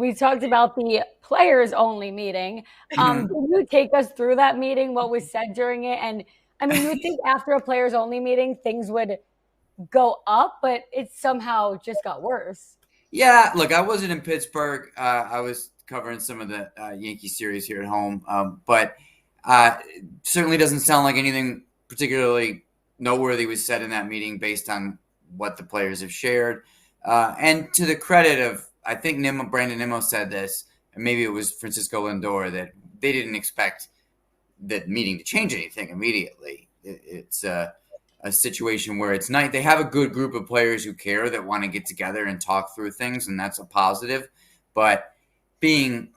we talked about the players only meeting. Can you take us through that meeting? What was said during it? And I mean, you would think after a players only meeting, things would go up, but it somehow just got worse. Yeah, look, I wasn't in Pittsburgh. I was covering some of the Yankee series here at home, but certainly doesn't sound like anything particularly noteworthy was said in that meeting based on what the players have shared. And to the credit of, I think Brandon Nimmo said this, and maybe it was Francisco Lindor, that they didn't expect that meeting to change anything immediately. It's a situation where it's nice. They have a good group of players who care, that want to get together and talk through things, and that's a positive. But when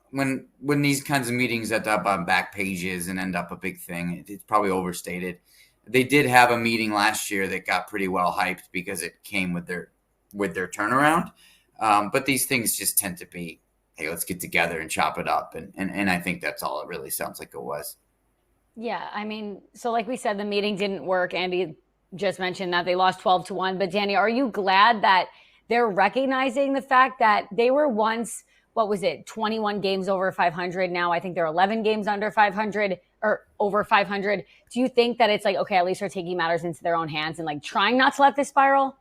these kinds of meetings end up on back pages and end up a big thing, it's probably overstated. They did have a meeting last year that got pretty well hyped because it came with their turnaround. But these things just tend to be, hey, let's get together and chop it up. And I think that's all it really sounds like it was. Yeah, I mean, so like we said, the meeting didn't work. Andy just mentioned that they lost 12-1. But Dani, are you glad that they're recognizing the fact that they were once, 21 games over 500? Now I think they're 11 games under 500 or over 500. Do you think that it's like, okay, at least they're taking matters into their own hands and like trying not to let this spiral?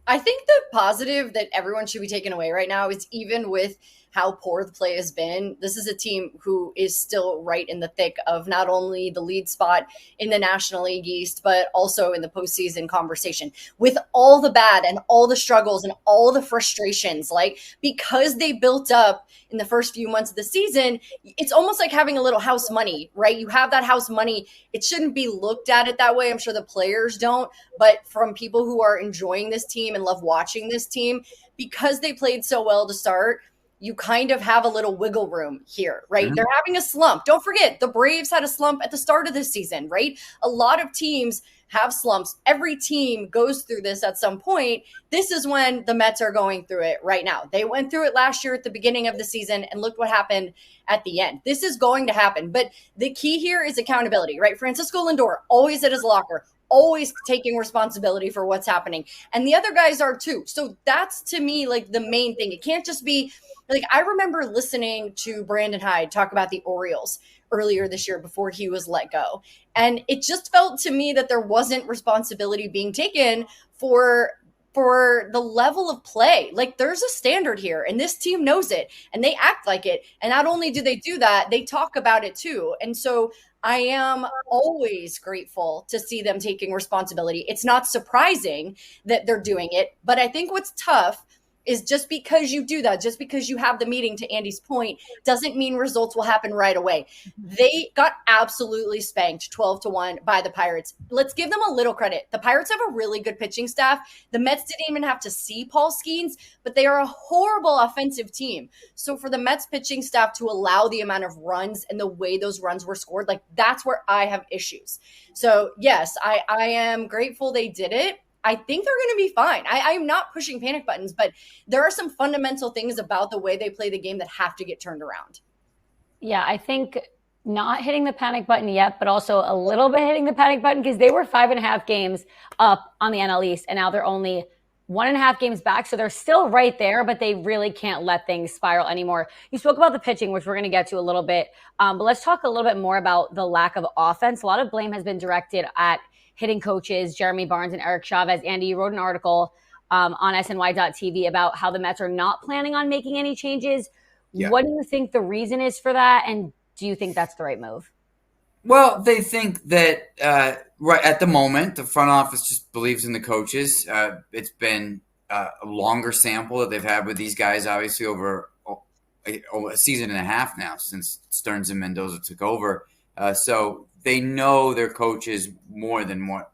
I think the positive that everyone should be taking away right now is, even with how poor the play has been, this is a team who is still right in the thick of not only the lead spot in the National League East, but also in the postseason conversation. With all the bad and all the struggles and all the frustrations, like, because they built up in the first few months of the season, it's almost like having a little house money, right? You have that house money. It shouldn't be looked at it that way. I'm sure the players don't, but from people who are enjoying this team and love watching this team, because they played so well to start, you kind of have a little wiggle room here, right? Mm-hmm. They're having a slump. Don't forget, the Braves had a slump at the start of this season, right? A lot of teams have slumps. Every team goes through this at some point. This is when the Mets are going through it right now. They went through it last year at the beginning of the season, and look what happened at the end. This is going to happen. But the key here is accountability, right? Francisco Lindor, always at his locker, always taking responsibility for what's happening. And the other guys are too. So that's, to me, like the main thing. It can't just be like, I remember listening to Brandon Hyde talk about the Orioles earlier this year before he was let go. And it just felt to me that there wasn't responsibility being taken for the level of play. Like, there's a standard here, and this team knows it, and they act like it. And not only do they do that, they talk about it too. And so I am always grateful to see them taking responsibility. It's not surprising that they're doing it, but I think what's tough is, just because you do that, just because you have the meeting, to Andy's point, doesn't mean results will happen right away. They got absolutely spanked 12-1 by the Pirates. Let's give them a little credit. The Pirates have a really good pitching staff. The Mets didn't even have to see Paul Skeens, but they are a horrible offensive team. So for the Mets pitching staff to allow the amount of runs and the way those runs were scored, like, that's where I have issues. So yes, I am grateful they did it. I think they're going to be fine. I'm not pushing panic buttons, but there are some fundamental things about the way they play the game that have to get turned around. Yeah, I think not hitting the panic button yet, but also a little bit hitting the panic button, because they were 5.5 games up on the NL East, and now they're only 1.5 games back. So they're still right there, but they really can't let things spiral anymore. You spoke about the pitching, which we're going to get to a little bit, but let's talk a little bit more about the lack of offense. A lot of blame has been directed at hitting coaches, Jeremy Barnes and Eric Chavez. Andy, you wrote an article on SNY.TV about how the Mets are not planning on making any changes. Yeah. What do you think the reason is for that? And do you think that's the right move? Well, they think that right at the moment, the front office just believes in the coaches. It's been a longer sample that they've had with these guys, obviously over a season and a half now since Stearns and Mendoza took over. So they know their coaches more than what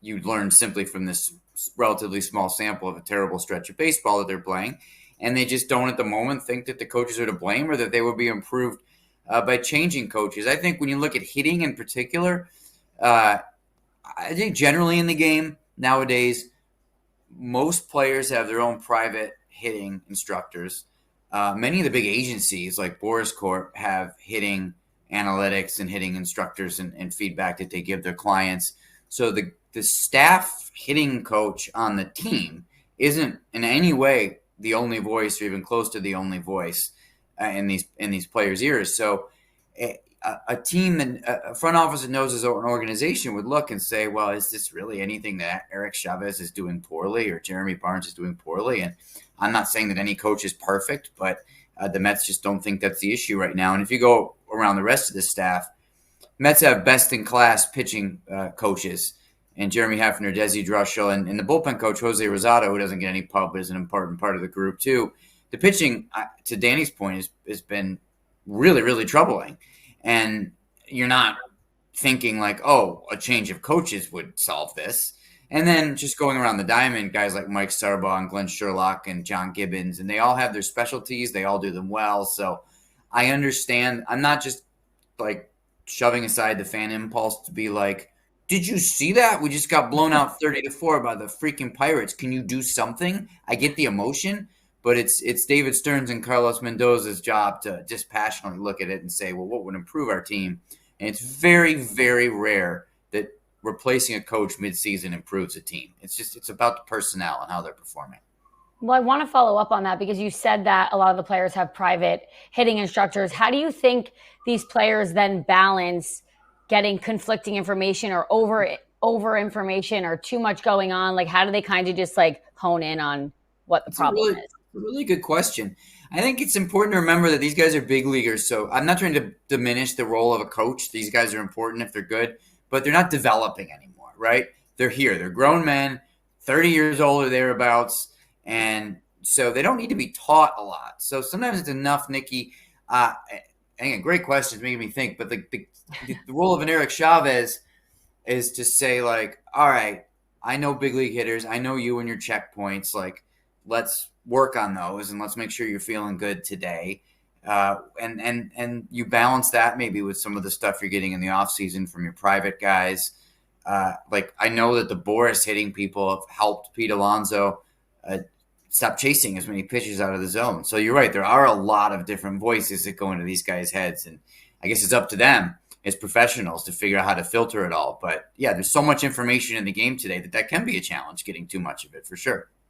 you'd learn simply from this relatively small sample of a terrible stretch of baseball that they're playing. And they just don't at the moment think that the coaches are to blame or that they would be improved by changing coaches. I think when you look at hitting in particular, I think generally in the game nowadays, most players have their own private hitting instructors. Many of the big agencies like Boris Corp have hitting analytics and hitting instructors and feedback that they give their clients. So the staff hitting coach on the team isn't in any way the only voice or even close to the only voice. in these players' ears. So a team and a front office that knows his own organization would look and say, well, is this really anything that Eric Chavez is doing poorly or Jeremy Barnes is doing poorly? And I'm not saying that any coach is perfect, but the Mets just don't think that's the issue right now. And if you go around the rest of the staff, Mets have best-in-class pitching coaches, and Jeremy Hefner, Desi Drushel, and the bullpen coach, Jose Rosado, who doesn't get any pub, but is an important part of the group too. The pitching, to Danny's point, has been really, really troubling. And you're not thinking like, oh, a change of coaches would solve this. And then just going around the diamond, guys like Mike Sarbaugh and Glenn Sherlock and John Gibbons, and they all have their specialties. They all do them well. So I understand. I'm not just like shoving aside the fan impulse to be like, did you see that? We just got blown out 30-4 by the freaking Pirates. Can you do something? I get the emotion, but it's David Stearns and Carlos Mendoza's job to just passionately look at it and say, well, what would improve our team? And it's very, very rare that replacing a coach midseason improves a team. It's about the personnel and how they're performing. Well, I want to follow up on that because you said that a lot of the players have private hitting instructors. How do you think these players then balance getting conflicting information or over information or too much going on? Like, how do they kind of just like hone in on what the problem is? A really good question. I think it's important to remember that these guys are big leaguers. So I'm not trying to diminish the role of a coach. These guys are important if they're good, but they're not developing anymore, right? They're here. They're grown men, 30 years old or thereabouts. And so they don't need to be taught a lot. So sometimes it's enough, Niki. Again, great questions, making me think. But the role of an Eric Chavez is to say, like, all right, I know big league hitters. I know you and your checkpoints. Like, let's work on those and let's make sure you're feeling good today. And you balance that maybe with some of the stuff you're getting in the offseason from your private guys. Like, I know that the Boris hitting people have helped Pete Alonso stop chasing as many pitches out of the zone. So you're right. There are a lot of different voices that go into these guys' heads. And I guess it's up to them as professionals to figure out how to filter it all. But yeah, there's so much information in the game today that can be a challenge, getting too much of it for sure.